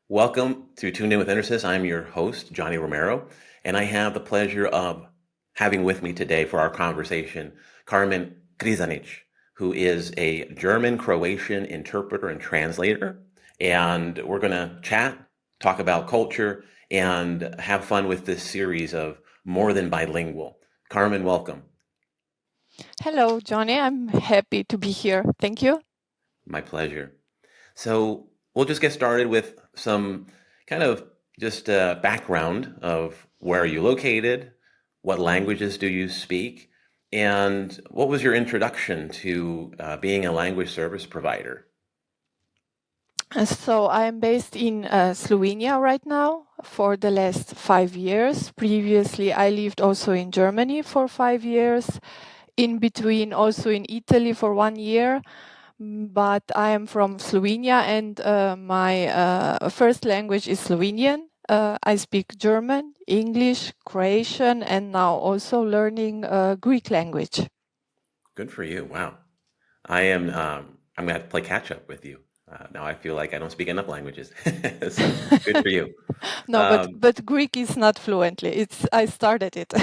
Welcome to Tuned In with Intersys. I'm your host, Johnny Romero, and I have the pleasure of having with me today for our conversation Carmen Križanič, who is a German Croatian interpreter and translator. And we're going to chat, talk about culture, and have fun with this series of More Than Bilingual. Carmen, welcome. Hello, Johnny. I'm happy to be here. Thank you. My pleasure. So we'll just get started with some kind of just background of where are you located, what languages do you speak, and what was your introduction to being a language service provider? So I'm based in Slovenia right now for the last 5 years. Previously, I lived also in Germany for 5 years. In between, also in Italy for 1 year. But I am from Slovenia, and my first language is Slovenian. I speak German, English, Croatian, and now also learning Greek language. Good for you. Wow. I'm going to have to play catch up with you. Now I feel like I don't speak enough languages. So good for you. No, but Greek is not fluently. I started it.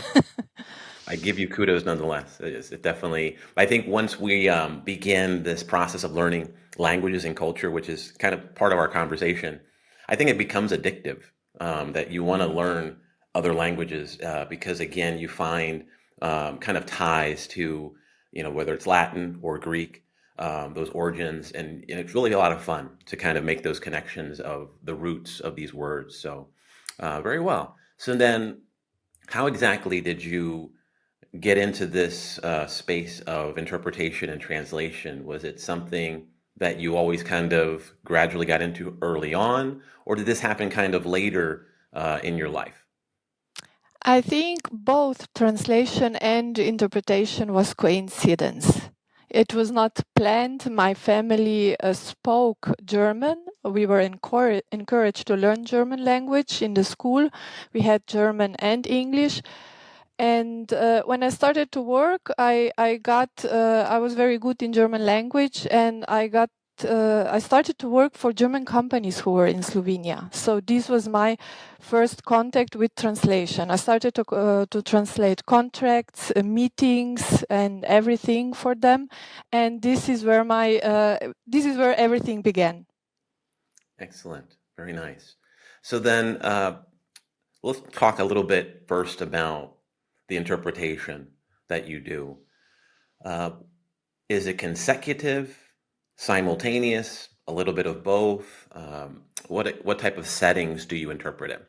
I give you kudos nonetheless. It definitely, I think once we begin this process of learning languages and culture, which is kind of part of our conversation, I think it becomes addictive, that you want to learn other languages because, again, you find kind of ties to, whether it's Latin or Greek, those origins, and it's really a lot of fun to kind of make those connections of the roots of these words. So very well. So then how exactly did you get into this space of interpretation and translation? Was it something that you always kind of gradually got into early on, or did this happen kind of later in your life? I think both translation and interpretation was coincidence. It was not planned. My family spoke German. We were encouraged to learn German language in the school. We had German and English. And when I started to work, I was very good in German language, and I started to work for German companies who were in Slovenia. So this was my first contact with translation. I started to translate contracts, meetings, and everything for them. And this is where everything began. Excellent. Very nice. So then let's talk a little bit first about the interpretation that you do. Is it consecutive, simultaneous, a little bit of both? What type of settings do you interpret in?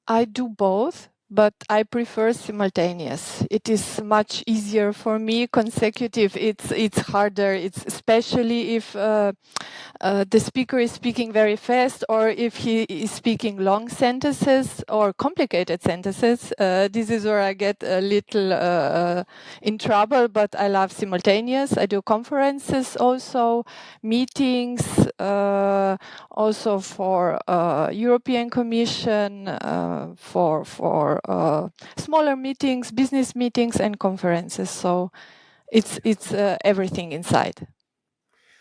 I do both, but I prefer simultaneous. It is much easier for me. Consecutive, it's harder. It's especially if the speaker is speaking very fast, or if he is speaking long sentences or complicated sentences. This is where I get a little in trouble, but I love simultaneous. I do conferences also, meetings, also for European Commission, for smaller meetings, business meetings, and conferences. So it's everything inside.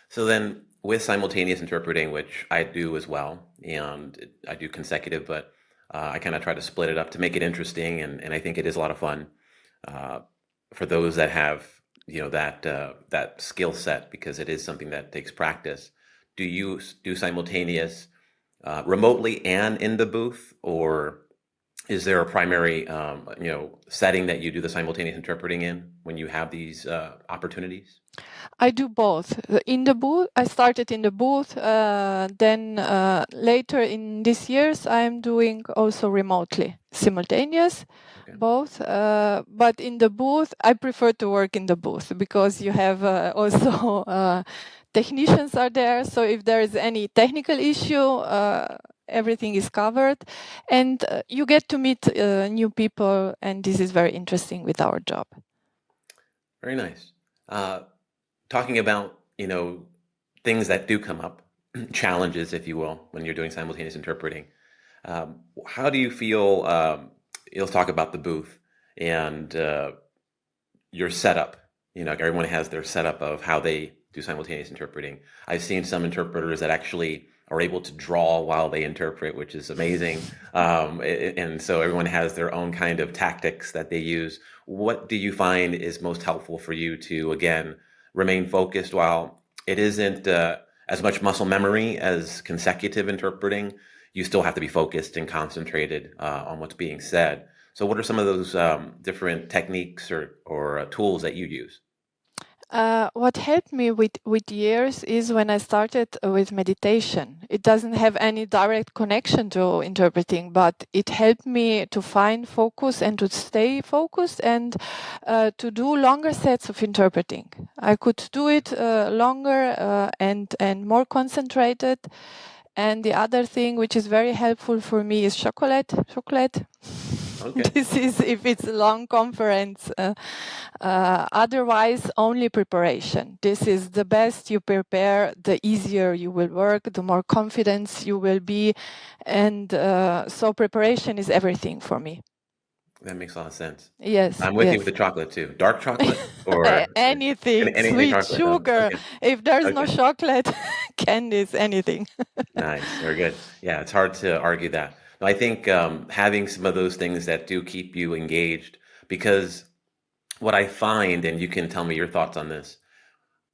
So then with simultaneous interpreting, which I do as well, and I do consecutive, but I kind of try to split it up to make it interesting, and I think it is a lot of fun for those that have that skill set, because it is something that takes practice. Do you do simultaneous remotely and in the booth, or is there a primary setting that you do the simultaneous interpreting in when you have these opportunities? I do both. In the booth, I started in the booth. Then later in these years, I'm doing also remotely, simultaneous, both. But in the booth, I prefer to work in the booth because you have also technicians are there. So if there is any technical issue, everything is covered, and you get to meet new people, and this is very interesting with our job. Very nice. Talking about, things that do come up, challenges, if you will, when you're doing simultaneous interpreting. How do you feel, let's talk about the booth and your setup. Everyone has their setup of how they do simultaneous interpreting. I've seen some interpreters that actually are able to draw while they interpret, which is amazing. And so everyone has their own kind of tactics that they use. What do you find is most helpful for you to, again, remain focused while it isn't as much muscle memory as consecutive interpreting? You still have to be focused and concentrated on what's being said. So what are some of those different techniques or tools that you use? What helped me with years is when I started with meditation. It doesn't have any direct connection to interpreting, but it helped me to find focus and to stay focused and to do longer sets of interpreting. I could do it longer and more concentrated. And the other thing which is very helpful for me is chocolate. Okay. This is if it's a long conference. Otherwise, only preparation. This is the best you prepare, the easier you will work, the more confidence you will be. And so preparation is everything for me. That makes a lot of sense. Yes, I'm with you yes. with the chocolate too. Dark chocolate or Anything, any sweet chocolate? Oh, sugar. okay. If there's no Okay. chocolate, candies, anything. Nice. Very good. Yeah, it's hard to argue that. No, I think having some of those things that do keep you engaged, because what I find, and you can tell me your thoughts on this,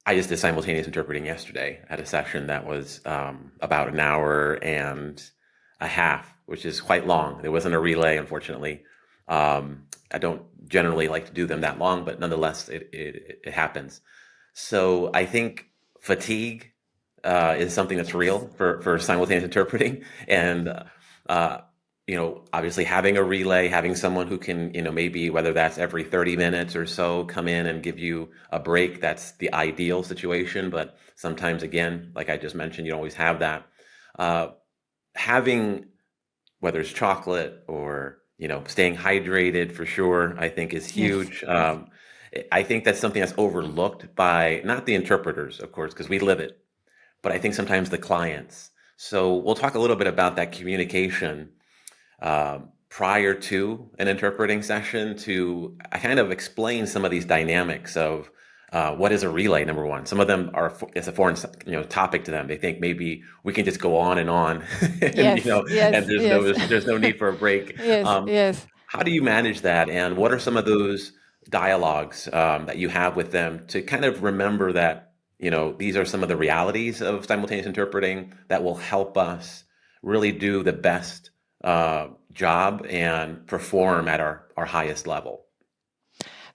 I just did simultaneous interpreting yesterday at a session that was about an hour and a half, which is quite long. There wasn't a relay, unfortunately. I don't generally like to do them that long, but nonetheless, it happens. So I think fatigue is something that's real for simultaneous interpreting, and obviously having a relay, having someone who can, maybe whether that's every 30 minutes or so, come in and give you a break. That's the ideal situation, but sometimes, again, like I just mentioned, you don't always have that. Having, whether it's chocolate or staying hydrated for sure, I think is huge. I think that's something that's overlooked by not the interpreters, of course, because we live it, but I think sometimes the clients. So we'll talk a little bit about that communication prior to an interpreting session to I kind of explain some of these dynamics of what is a relay, number one. Some of them it's a foreign topic to them. They think maybe we can just go on and on and Yes, there's no need for a break. yes. How do you manage that, and what are some of those dialogues that you have with them to kind of remember that these are some of the realities of simultaneous interpreting that will help us really do the best job and perform at our highest level?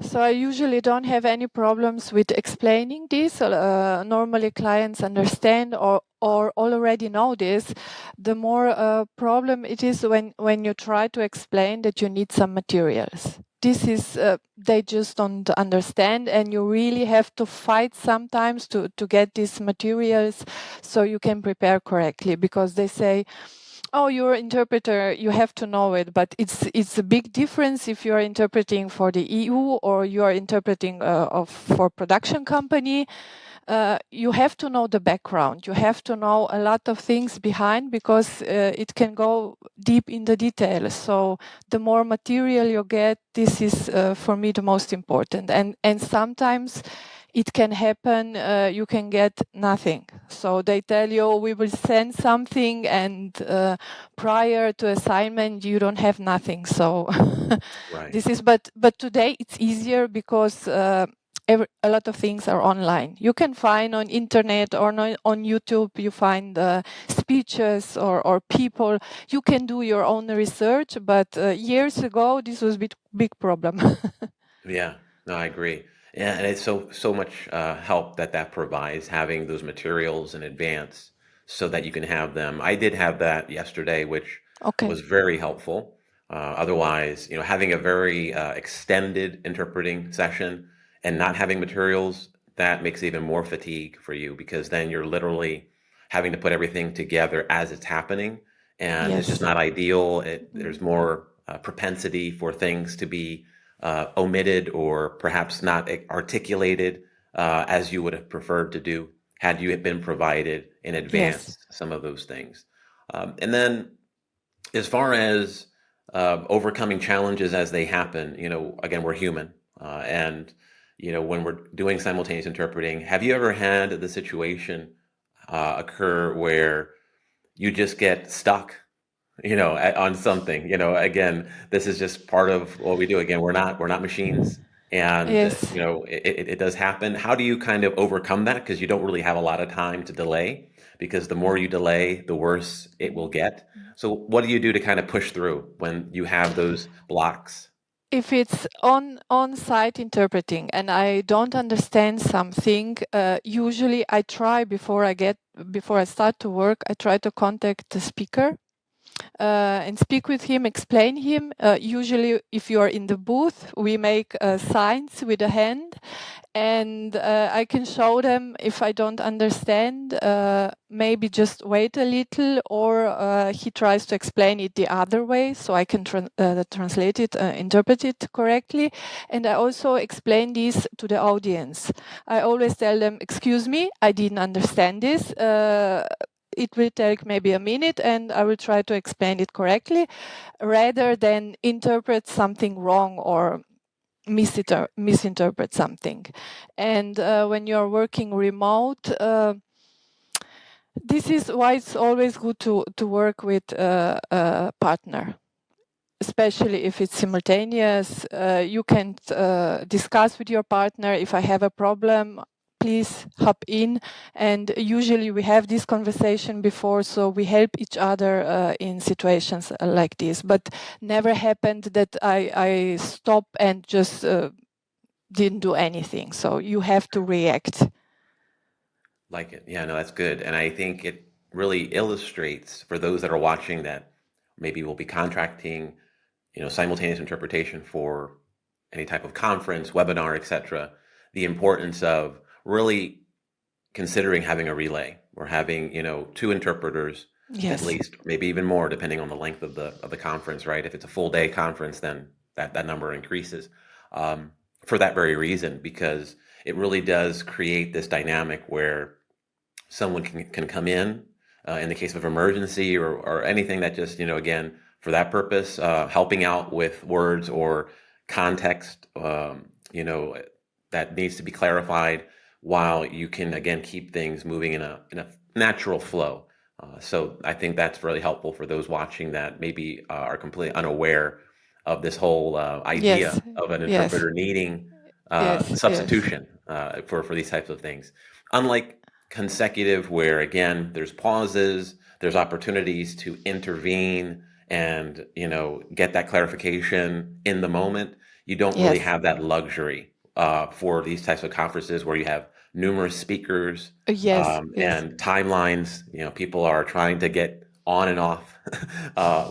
So I usually don't have any problems with explaining this. Normally clients understand or already know this. The more problem it is when you try to explain that you need some materials. This is, they just don't understand, and you really have to fight sometimes to get these materials so you can prepare correctly, because they say, oh, you're an interpreter, you have to know it. But it's a big difference if you're interpreting for the EU or you're interpreting for production company. You have to know the background. You have to know a lot of things behind, because it can go deep in the details. So the more material you get, this is for me the most important. And sometimes it can happen, you can get nothing. So they tell you, we will send something, and prior to assignment, you don't have nothing. So Right. this is, but today it's easier because a lot of things are online. You can find on internet or on YouTube, you find speeches or people. You can do your own research, but years ago, this was a big problem. Yeah, no, I agree. Yeah, and it's so much help that provides, having those materials in advance so that you can have them. I did have that yesterday, which Okay. was very helpful. Otherwise, having a very extended interpreting session and not having materials, that makes even more fatigue for you, because then you're literally having to put everything together as it's happening, and it's just Yes. not ideal. There's more propensity for things to be omitted or perhaps not articulated as you would have preferred to do had you been provided in advance Yes. some of those things. And then as far as overcoming challenges as they happen, again, we're human. And, when we're doing simultaneous interpreting, have you ever had the situation occur where you just get stuck, on something. Again, this is just part of what we do. Again, we're not machines, and Yes. it does happen. How do you kind of overcome that? Because you don't really have a lot of time to delay, because the more you delay, the worse it will get. So what do you do to kind of push through when you have those blocks? If it's on-site interpreting and I don't understand something, usually I try before I start to work, I try to contact the speaker and speak with him, explain him. Usually, if you are in the booth, we make signs with a hand, and I can show them if I don't understand. Maybe just wait a little, or he tries to explain it the other way, so I can translate it, interpret it correctly. And I also explain this to the audience. I always tell them, "Excuse me, I didn't understand this." It will take maybe a minute and I will try to explain it correctly, rather than interpret something wrong or misinterpret something. And when you're working remote, this is why it's always good to work with a partner. Especially if it's simultaneous, you can discuss with your partner. If I have a problem, please hop in. And usually we have this conversation before, so we help each other in situations like this. But never happened that I stop and just didn't do anything. So you have to react. Like it. Yeah, no, that's good. And I think it really illustrates for those that are watching that maybe will be contracting, simultaneous interpretation for any type of conference, webinar, etc., the importance of really considering having a relay or having, two interpreters at Yes. least, maybe even more, depending on the length of the conference, right? If it's a full day conference, then that number increases for that very reason, because it really does create this dynamic where someone can come in the case of emergency or anything that just, again, for that purpose, helping out with words or context, that needs to be clarified, while you can, again, keep things moving in a natural flow. So I think that's really helpful for those watching that maybe are completely unaware of this whole idea Yes. of an Yes. interpreter needing Yes. substitution for these types of things. Unlike consecutive, where again there's pauses, there's opportunities to intervene and get that clarification in the moment. You don't really Yes. have that luxury for these types of conferences where you have numerous speakers Yes. Yes. and timelines. People are trying to get on and off,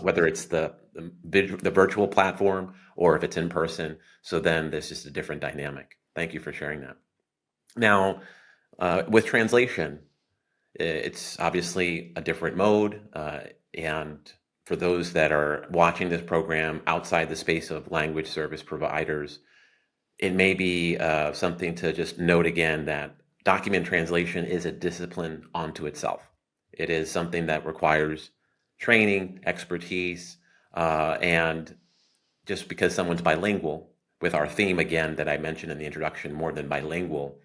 whether it's the virtual platform or if it's in person. So then there's just a different dynamic. Thank you for sharing that. Now, with translation, it's obviously a different mode. And for those that are watching this program outside the space of language service providers, it may be something to just note again that document translation is a discipline unto itself. It is something that requires training, expertise, and just because someone's bilingual, with our theme again that I mentioned in the introduction, more than bilingual,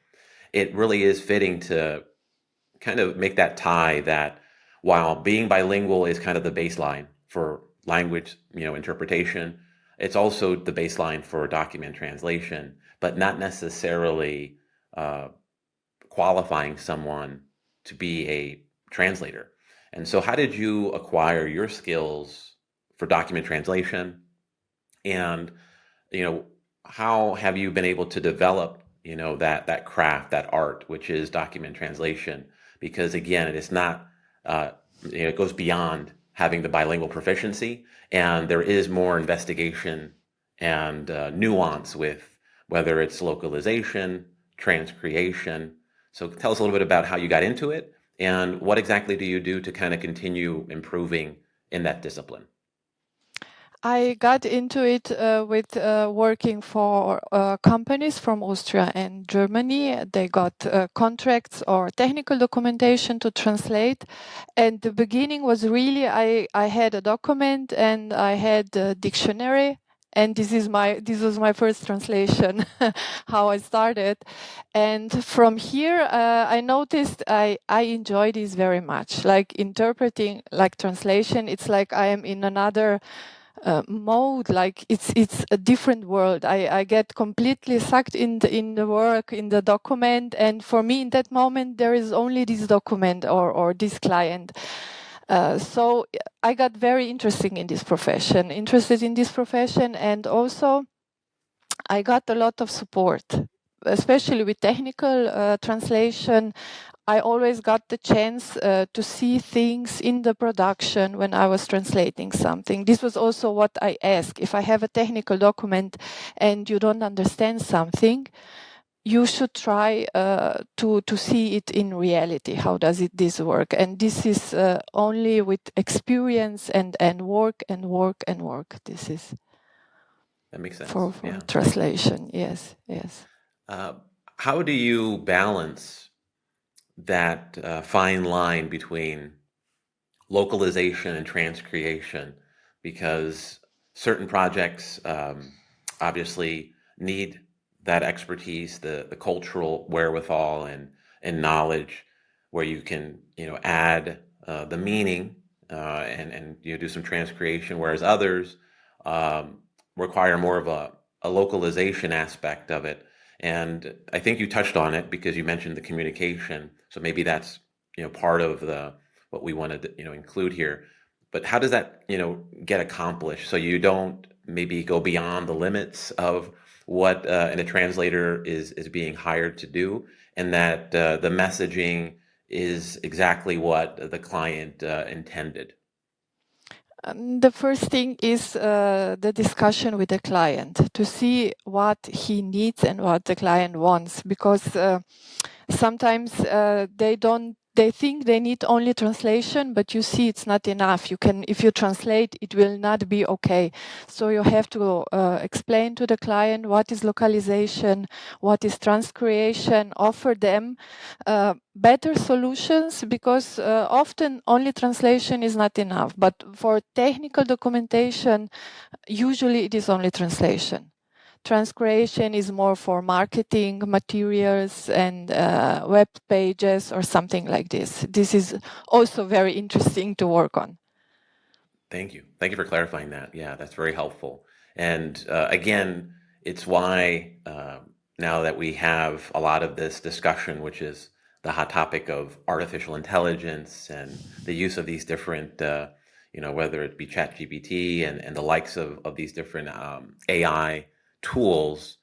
it really is fitting to kind of make that tie that while being bilingual is kind of the baseline for language, interpretation, it's also the baseline for document translation, but not necessarily qualifying someone to be a translator. And so how did you acquire your skills for document translation? And, how have you been able to develop, that craft, that art, which is document translation? Because again, it is not, it goes beyond having the bilingual proficiency, and there is more investigation and nuance with whether it's localization, transcreation. So tell us a little bit about how you got into it, and what exactly do you do to kind of continue improving in that discipline? I got into it with working for companies from Austria and Germany. They got contracts or technical documentation to translate. And the beginning was really, I had a document and I had a dictionary and this was my first translation, how I started. And from here, I noticed I enjoy this very much. Like interpreting, like translation, it's like I am in another mode, like it's a different world. I get completely sucked in the work, in the document, and for me in that moment there is only this document or this client. So I got very interested in this profession, and also I got a lot of support, especially with technical translation. I always got the chance to see things in the production when I was translating something. This was also what I asked. If I have a technical document and you don't understand something, you should try to see it in reality. How does this work? And this is only with experience and work and work and work. This is That makes sense. for Yeah. translation. Yes. How do you balance that fine line between localization and transcreation? Because certain projects obviously need that expertise, the cultural wherewithal and knowledge, where you can add the meaning and do some transcreation, whereas others require more of a localization aspect of it. And I think you touched on it because you mentioned the communication. So maybe that's part of what we wanted to include here. But how does that get accomplished so you don't maybe go beyond the limits of what a translator is being hired to do, and that the messaging is exactly what the client intended? The first thing is the discussion with the client to see what he needs and what the client wants, because sometimes they think they need only translation, but you see it's not enough. If you translate, it will not be okay. So you have to explain to the client what is localization, what is transcreation, offer them better solutions, because often only translation is not enough. But for technical documentation, usually it is only translation. Transcreation is more for marketing materials and web pages or something like this. This is also very interesting to work on. Thank you. Thank you for clarifying that. Yeah, that's very helpful. And again, it's why now that we have a lot of this discussion, which is the hot topic of artificial intelligence and the use of these different, whether it be ChatGPT and the likes of these different AI tools,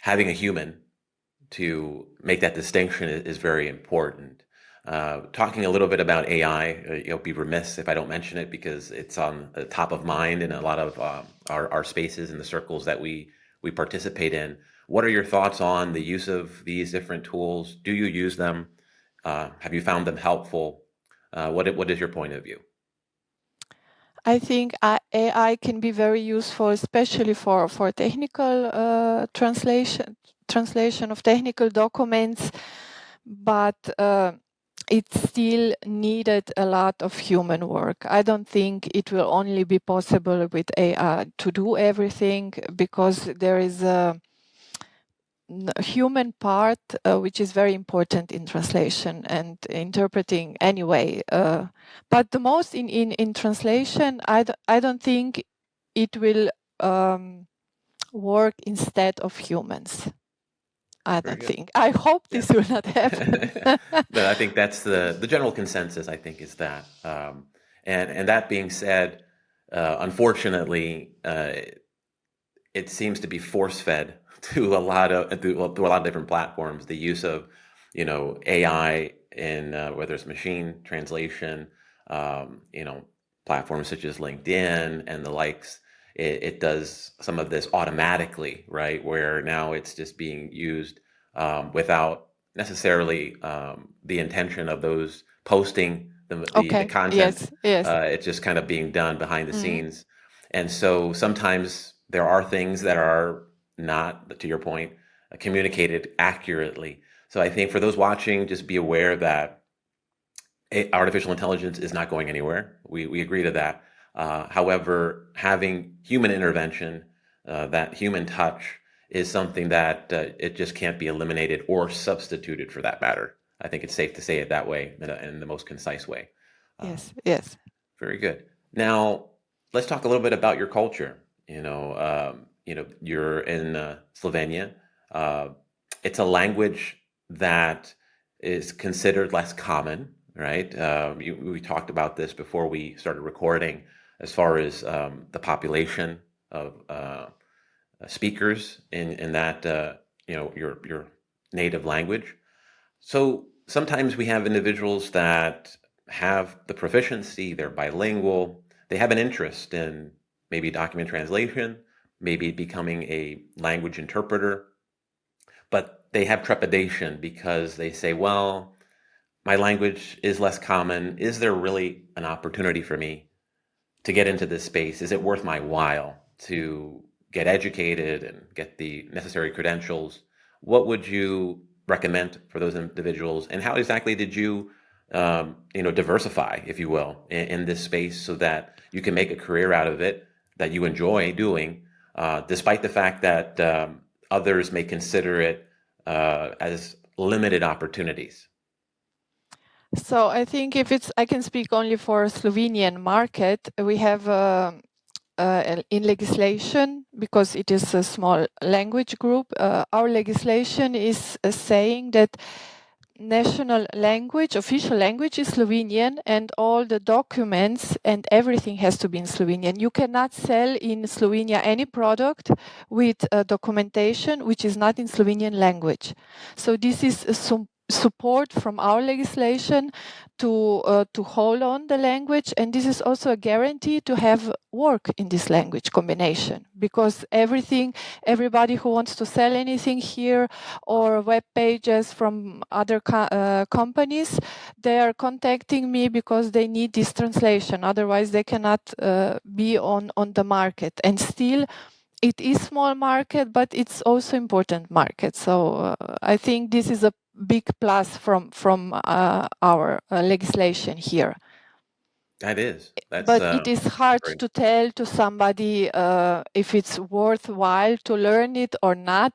having a human to make that distinction is very important. Talking a little bit about AI, you'll be remiss if I don't mention it because it's on the top of mind in a lot of our spaces and the circles that we participate in. What are your thoughts on the use of these different tools? Do you use them? Have you found them helpful? What is your point of view? I think AI can be very useful, especially for technical translation of technical documents, but it still needed a lot of human work. I don't think it will only be possible with AI to do everything, because there is a human part which is very important in translation and interpreting anyway. But the most in translation, I don't think it will work instead of humans. I don't think. I hope this will not happen. But I think that's the general consensus, I think, is that. And that being said, unfortunately, it seems to be force-fed to a lot of different platforms. The use of AI in whether it's machine translation, platforms such as LinkedIn and the likes. It does some of this automatically, right? Where now it's just being used without necessarily the intention of those posting the content. Yes. It's just kind of being done behind the scenes. And so sometimes there are things that are not, to your point, communicated accurately. So I think for those watching, just be aware that artificial intelligence is not going anywhere. We agree to that. However, having human intervention that human touch is something that it just can't be eliminated or substituted for that matter. I think it's safe to say it that way in the most concise way. Yes, yes. Very good. Now, let's talk a little bit about your culture. You're in Slovenia. Uh, it's a language that is considered less common, right? We talked about this before we started recording, as far as the population of speakers in that your native language. So sometimes we have individuals that have the proficiency, they're bilingual, they have an interest in maybe document translation, maybe becoming a language interpreter, but they have trepidation because they say, well, my language is less common. Is there really an opportunity for me to get into this space? Is it worth my while to get educated and get the necessary credentials? What would you recommend for those individuals? And how exactly did you, diversify, if you will, in this space so that you can make a career out of it that you enjoy doing, despite the fact that others may consider it as limited opportunities? So I think I can speak only for Slovenian market. We have in legislation, because it is a small language group, our legislation is saying that national language, official language is Slovenian, and all the documents and everything has to be in Slovenian. You cannot sell in Slovenia any product with documentation which is not in Slovenian language. So this is some support from our legislation to hold on the language, and this is also a guarantee to have work in this language combination, because everybody who wants to sell anything here or web pages from other companies, they are contacting me because they need this translation, otherwise they cannot be on the market. And still it is small market, but it's also important market. So I think this is a big plus from our legislation here. That is. But it is hard great. to tell to somebody if it's worthwhile to learn it or not.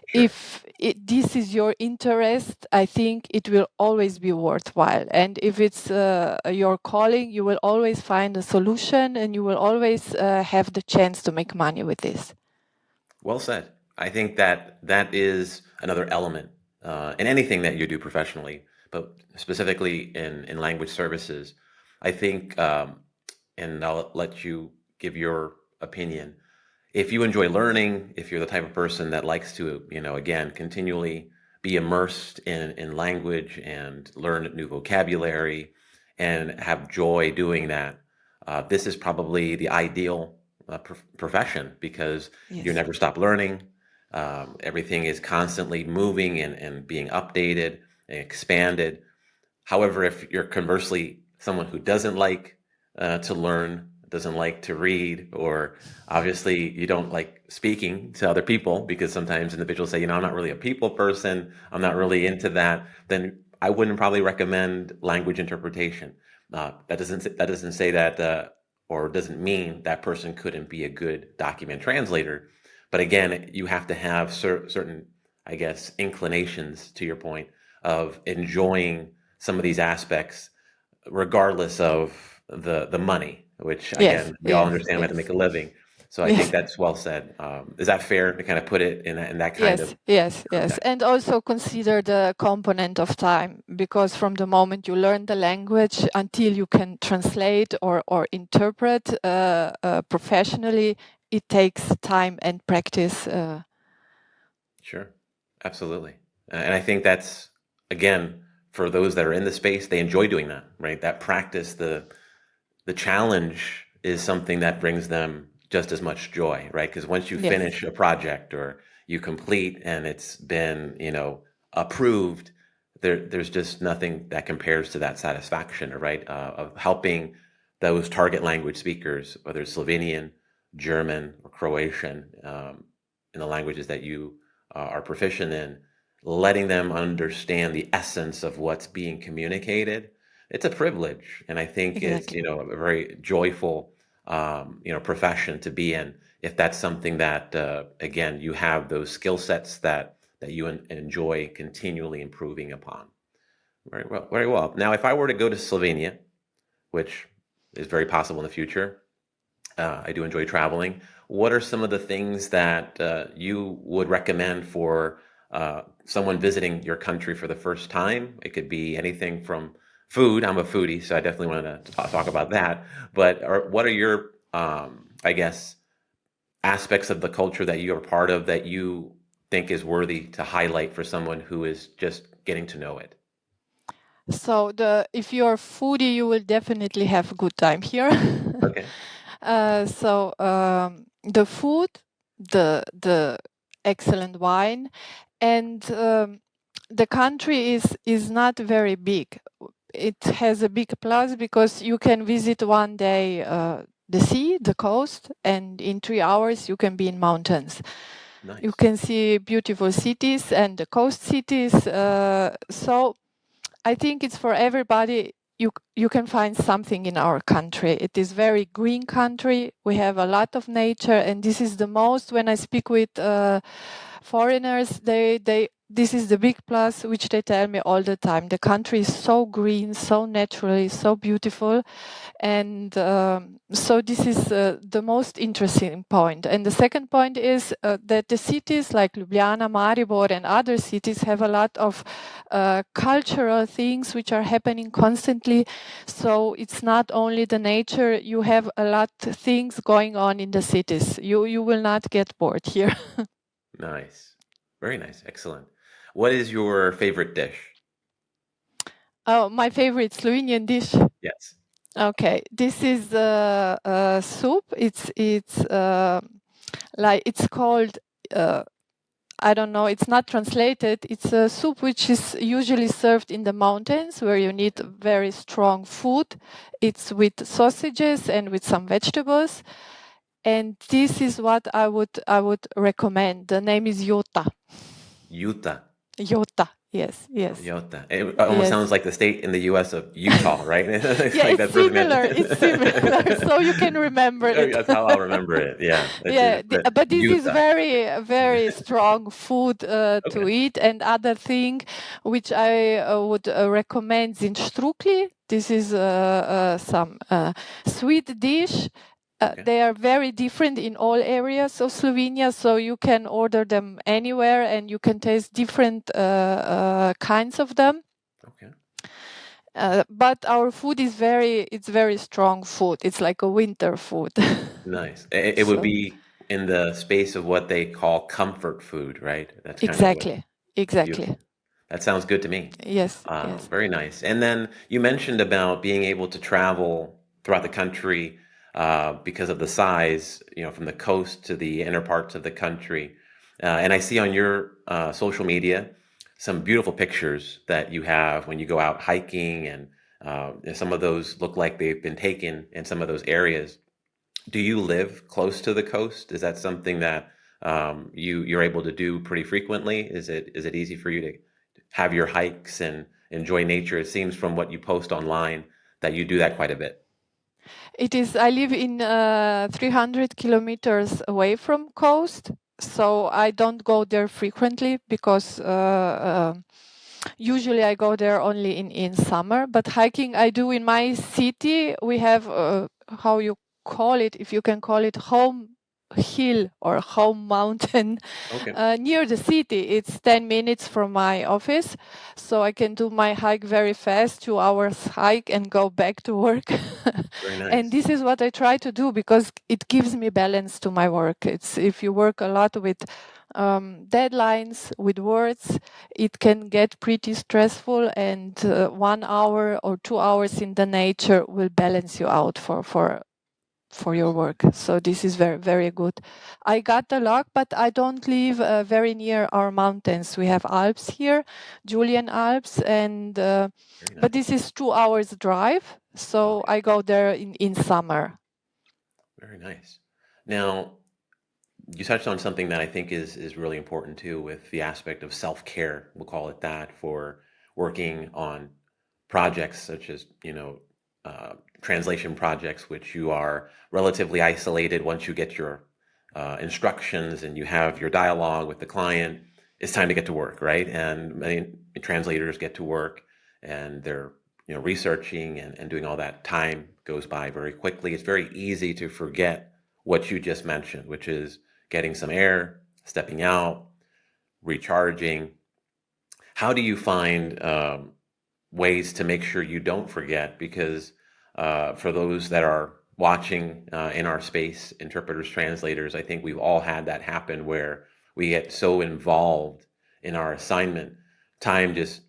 Sure. If this is your interest, I think it will always be worthwhile. And if it's your calling, you will always find a solution, and you will always have the chance to make money with this. Well said. I think that is another element in anything that you do professionally, but specifically in language services. I think, and I'll let you give your opinion. If you enjoy learning, if you're the type of person that likes to, again, continually be immersed in language and learn new vocabulary and have joy doing that, this is probably the ideal profession, because Yes. you never stop learning. Everything is constantly moving and being updated and expanded. However, if you're conversely someone who doesn't like to learn, doesn't like to read, or obviously you don't like speaking to other people, because sometimes individuals say, I'm not really a people person, I'm not really into that, then I wouldn't probably recommend language interpretation. That doesn't say that, or doesn't mean that person couldn't be a good document translator. But again, you have to have certain, I guess, inclinations, to your point, of enjoying some of these aspects, regardless of the money, which again, we all understand we have to make a living. So I think that's well said. Is that fair to kind of put it in that kind of? Yes. And also consider the component of time, because from the moment you learn the language until you can translate or interpret professionally, it takes time and practice. Sure, absolutely. And I think that's, again, for those that are in the space, they enjoy doing that, right? That practice, the challenge is something that brings them just as much joy, right? Because once you finish a project or you complete and it's been, approved, there's just nothing that compares to that satisfaction, right? Of helping those target language speakers, whether it's Slovenian, German, or Croatian, in the languages that you are proficient in, letting them understand the essence of what's being communicated. It's a privilege, and I think it's a very joyful profession to be in. if that's something that, again, you have those skill sets that you enjoy continually improving upon. Very well, very well. Now, if I were to go to Slovenia, which is very possible in the future, I do enjoy traveling. What are some of the things that you would recommend for someone visiting your country for the first time? It could be anything from food. I'm a foodie, so I definitely want to talk about that. But what are your, I guess, aspects of the culture that you're part of that you think is worthy to highlight for someone who is just getting to know it? So if you're a foodie, you will definitely have a good time here. Okay. The food, the excellent wine, and the country is not very big. It has a big plus because you can visit one day the sea, the coast, and in 3 hours you can be in mountains. Nice. You can see beautiful cities and the coast cities. So I think it's for everybody. You can find something in our country. It is very green country. We have a lot of nature, and this is the most. When I speak with foreigners, this is the big plus, which they tell me all the time. The country is so green, so naturally, so beautiful, and so this is the most interesting point. And the second point is that the cities like Ljubljana, Maribor, and other cities have a lot of cultural things which are happening constantly. So it's not only the nature, you have a lot of things going on in the cities. You will not get bored here. Nice. Very nice. Excellent. What is your favorite dish? Oh, my favorite Slovenian dish. Yes. Okay, this is a soup. It's called. I don't know. It's not translated. It's a soup which is usually served in the mountains where you need very strong food. It's with sausages and with some vegetables. And this is what I would recommend. The name is Jota. Utah. Jota. Yes. Utah. It almost Yes. sounds like the state in the U.S. of Utah, right? Yeah, Like it's similar. It's similar. So you can remember it. That's how I'll remember it. Yeah. Yeah, but this is Utah. very strong food to Okay. eat. And other thing which I would recommend Zinstrukli. This is some sweet dish. Okay. They are very different in all areas of Slovenia, so you can order them anywhere and you can taste different kinds of them. Okay. But our food is very strong food. It's like a winter food. Nice. It would So be in the space of what they call comfort food, right? That's kind of what. exactly. Beautiful. That sounds good to me. Yes. Very nice. And then you mentioned about being able to travel throughout the country because of the size, from the coast to the inner parts of the country. And I see on your social media some beautiful pictures that you have when you go out hiking, and some of those look like they've been taken in some of those areas. Do you live close to the coast? Is that something that you're able to do pretty frequently? Is it easy for you to have your hikes and enjoy nature? It seems from what you post online that you do that quite a bit. It is. I live in 300 kilometers away from coast, so I don't go there frequently because usually I go there only in summer. But hiking I do in my city. We have how you call it, if you can call it, home hill or home mountain Okay. near the city. It's 10 minutes from my office, so I can do my hike very fast, 2 hours hike, and go back to work. Very And nice. this is what I try to do because it gives me balance to my work. It's if you work a lot with deadlines, with words, it can get pretty stressful, and 1 hour or 2 hours in the nature will balance you out for your work. So this is very, very good. I got the luck, but I don't live very near our mountains. We have Alps here, Julian Alps, and Very but nice. this is 2 hours drive. So Okay. I go there in summer. Very nice. Now, you touched on something that I think is really important too, with the aspect of self-care, we'll call it that, for working on projects such as, translation projects, which you are relatively isolated once you get your instructions and you have your dialogue with the client, it's time to get to work, right? And many translators get to work and they're researching and doing all that. Time goes by very quickly. It's very easy to forget what you just mentioned, which is getting some air, stepping out, recharging. How do you find ways to make sure you don't forget? Because for those that are watching in our space, interpreters, translators, I think we've all had that happen where we get so involved in our assignment, time just,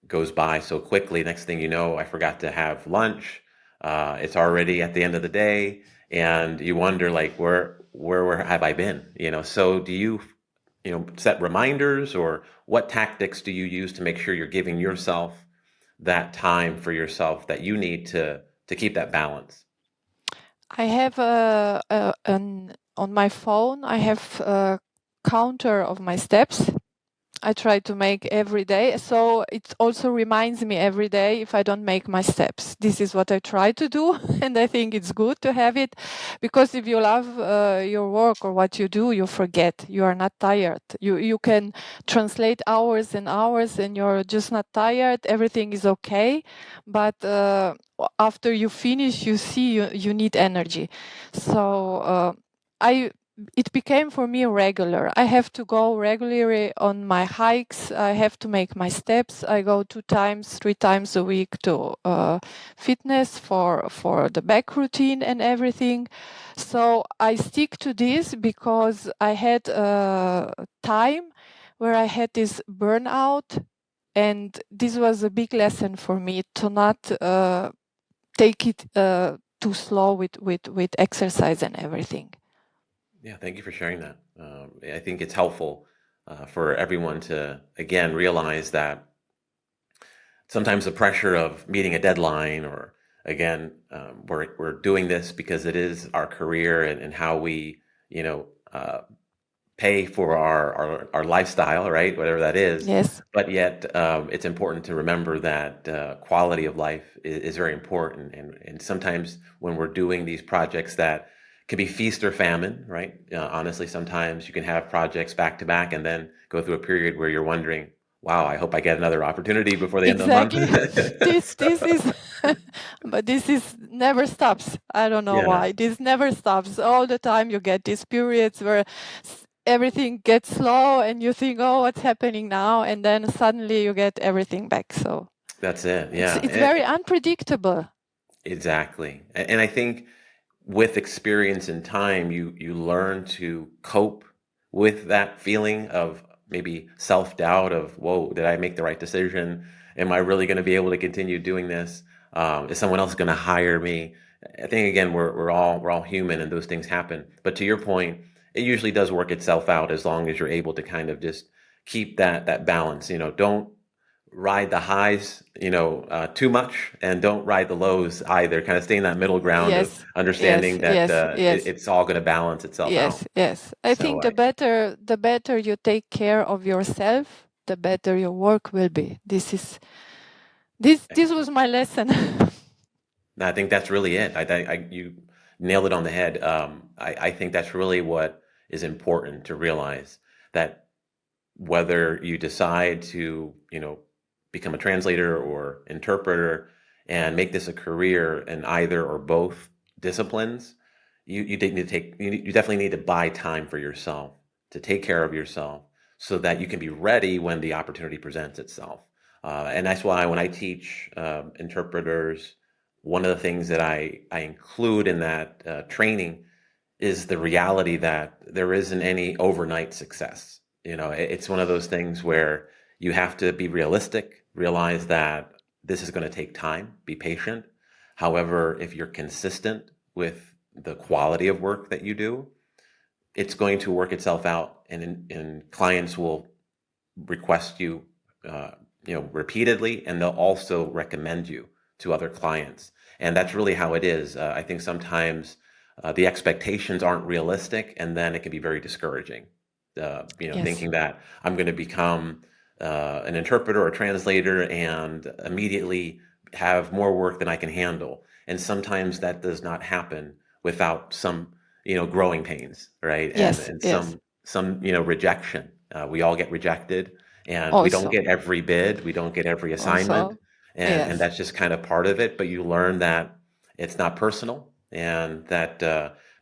goes by so quickly. Next thing you know, I forgot to have lunch. It's already at the end of the day, and you wonder like, where have I been? So do you, set reminders, or what tactics do you use to make sure you're giving yourself that time for yourself that you need to keep that balance? I have on my phone, I have a counter of my steps. I try to make every day. So it also reminds me every day if I don't make my steps. This is what I try to do. And I think it's good to have it, because if you love your work or what you do, you forget. You are not tired. You can translate hours and hours and you're just not tired. Everything is okay. But after you finish, you see you need energy. So it became for me regular. I have to go regularly on my hikes. I have to make my steps. I go 2 times, 3 times a week to fitness for the back routine and everything. So I stick to this because I had time where I had this burnout, and this was a big lesson for me to not take it too slow with exercise and everything. Yeah, thank you for sharing that. I think it's helpful for everyone to, again, realize that sometimes the pressure of meeting a deadline, or again, we're doing this because it is our career and how we, pay for our lifestyle, right? Whatever that is. Yes. But yet, it's important to remember that quality of life is very important. And sometimes when we're doing these projects that can be feast or famine, right? Honestly, sometimes you can have projects back to back and then go through a period where you're wondering, wow, I hope I get another opportunity before the end of the month. Exactly. This is, but this is never stops. I don't know Yeah, why. This never stops. All the time you get these periods where everything gets slow and you think, oh, what's happening now? And then suddenly you get everything back. So that's it. it's Yeah, very unpredictable. exactly. And I think with experience and time, you learn to cope with that feeling of maybe self-doubt of, whoa, did I make the right decision? Am I really going to be able to continue doing this? Is someone else going to hire me? I think again, we're all human and those things happen. But to your point, it usually does work itself out as long as you're able to kind of just keep that balance. Don't ride the highs, too much, and don't ride the lows either. Kind of stay in that middle ground of Yes, yes, understanding that yes, yes. it's all going to balance itself out. Yes, yes. I So think the better you take care of yourself, the better your work will be. This was my lesson. I think that's really it. You nailed it on the head. I think that's really what is important to realize, that whether you decide to, become a translator or interpreter and make this a career in either or both disciplines, you need to you definitely need to buy time for yourself, to take care of yourself so that you can be ready when the opportunity presents itself. And that's why when I teach interpreters, one of the things that I include in that training is the reality that there isn't any overnight success. It's one of those things where you have to be realistic, realize that this is going to take time, be patient. However, if you're consistent with the quality of work that you do, it's going to work itself out, and clients will request you, repeatedly, and they'll also recommend you to other clients. And that's really how it is. I think sometimes the expectations aren't realistic, and then it can be very discouraging. Yes. Thinking that I'm going to become an interpreter or translator and immediately have more work than I can handle. And sometimes that does not happen without some, growing pains, right? Yes, And yes. some rejection. We all get rejected, and we don't Also, get every bid, we don't get every assignment, also, and yes. that's just kind of part of it. But you learn that it's not personal, and that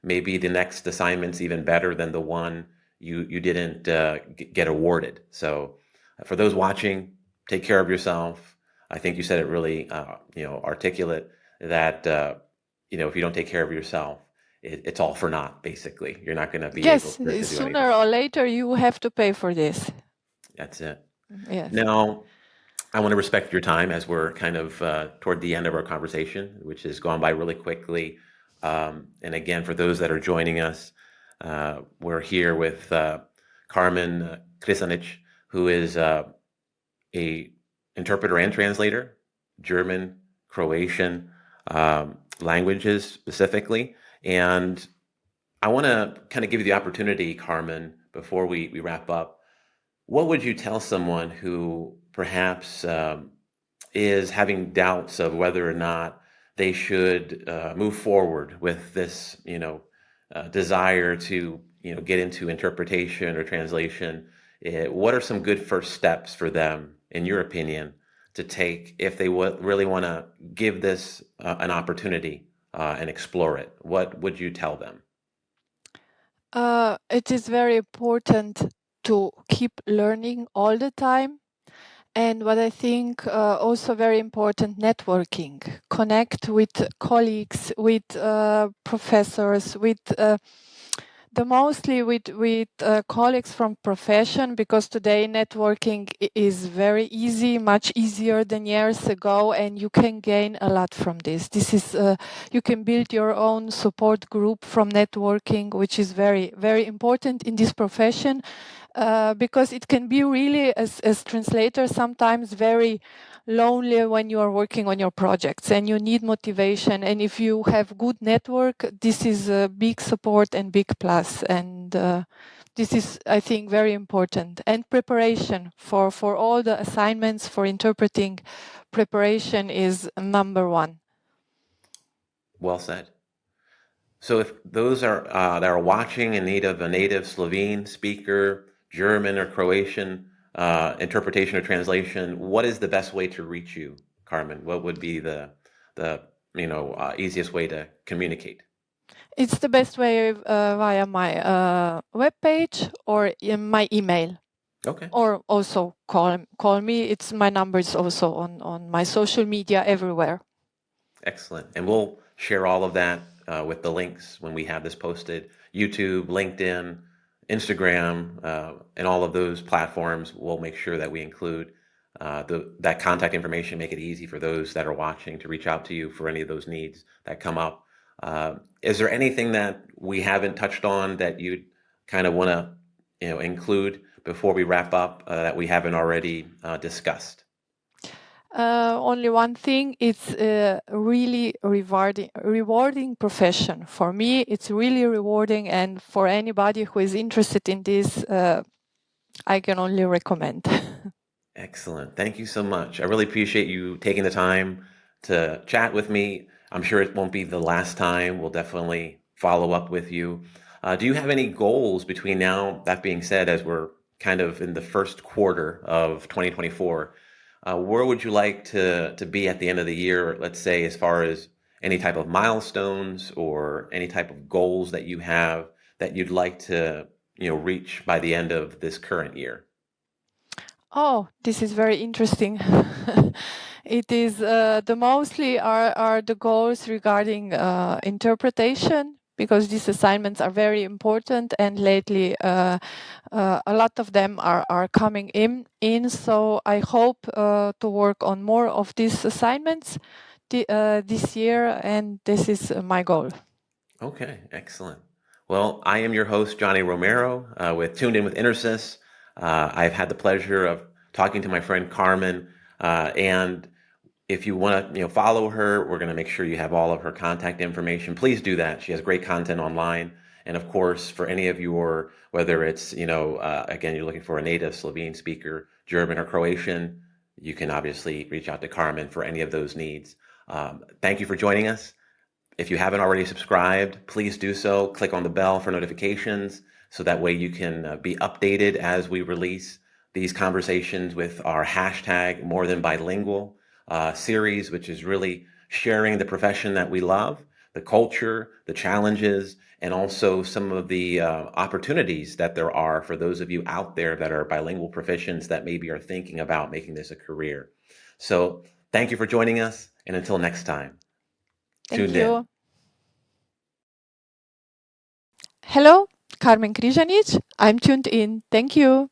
maybe the next assignment's even better than the one you didn't get awarded. So, for those watching, take care of yourself. I think you said it really, articulate that if you don't take care of yourself, it's all for naught. Basically, you're not going to be able Yes, to do anything. sooner or later you have to pay for this. That's it. Yes. Now, I want to respect your time as we're kind of toward the end of our conversation, which has gone by really quickly. And again, for those that are joining us, we're here with Carmen Križanič, who is a interpreter and translator, German, Croatian languages specifically. And I want to kind of give you the opportunity, Carmen, before we wrap up. What would you tell someone who perhaps is having doubts of whether or not they should move forward with this, desire to, get into interpretation or translation? What are some good first steps for them, in your opinion, to take if they really want to give this an opportunity and explore it? What would you tell them? It is very important to keep learning all the time. And what I think also very important, networking, connect with colleagues, with professors, with mostly with colleagues from profession, because today networking is very easy, much easier than years ago, and you can gain a lot from this. This is you can build your own support group from networking, which is very, very important in this profession. Because it can be really, as translator, sometimes very lonely when you are working on your projects and you need motivation. And if you have good network, this is a big support and big plus. And this is, I think, very important. And preparation for all the assignments for interpreting, preparation is number one. Well said. So if those are that are watching in need of a native Slovene speaker, German or Croatian interpretation or translation, what is the best way to reach you, Carmen? What would be the easiest way to communicate? It's the best way via my webpage or in my email. Okay, Or also call me. It's my number is also on my social media everywhere. excellent. And we'll share all of that with the links when we have this posted. YouTube, LinkedIn, Instagram, and all of those platforms. We'll make sure that we include that contact information, make it easy for those that are watching to reach out to you for any of those needs that come up. Is there anything that we haven't touched on that you'd kind of want to, include before we wrap up that we haven't already discussed? Only one thing, it's a really rewarding profession. For me, it's really rewarding, and for anybody who is interested in this, I can only recommend. Excellent. Thank you so much. I really appreciate you taking the time to chat with me. I'm sure it won't be the last time. We'll definitely follow up with you. Do you have any goals between now, that being said, as we're kind of in the first quarter of 2024? Where would you like to be at the end of the year, let's say, as far as any type of milestones or any type of goals that you have that you'd like to, reach by the end of this current year? Oh, this is very interesting. It is the mostly are the goals regarding interpretation, because these assignments are very important, and lately a lot of them are coming in. So I hope to work on more of these assignments this year, and this is my goal. Okay, excellent. Well, I am your host, Johnny Romero, with Tuned In with Intersys. I've had the pleasure of talking to my friend Carmen, and if you want to, follow her, we're going to make sure you have all of her contact information. Please do that. She has great content online, and of course, for any of your, whether it's, again, you're looking for a native Slovene speaker, German or Croatian, you can obviously reach out to Carmen for any of those needs. Thank you for joining us. If you haven't already subscribed, please do so. Click on the bell for notifications so that way you can be updated as we release these conversations with our hashtag More Than Bilingual series, which is really sharing the profession that we love, the culture, the challenges, and also some of the opportunities that there are for those of you out there that are bilingual proficients that maybe are thinking about making this a career. So thank you for joining us, and until next time, Thank tuned you. in. Hello, Carmen Križanič. I'm tuned in. Thank you.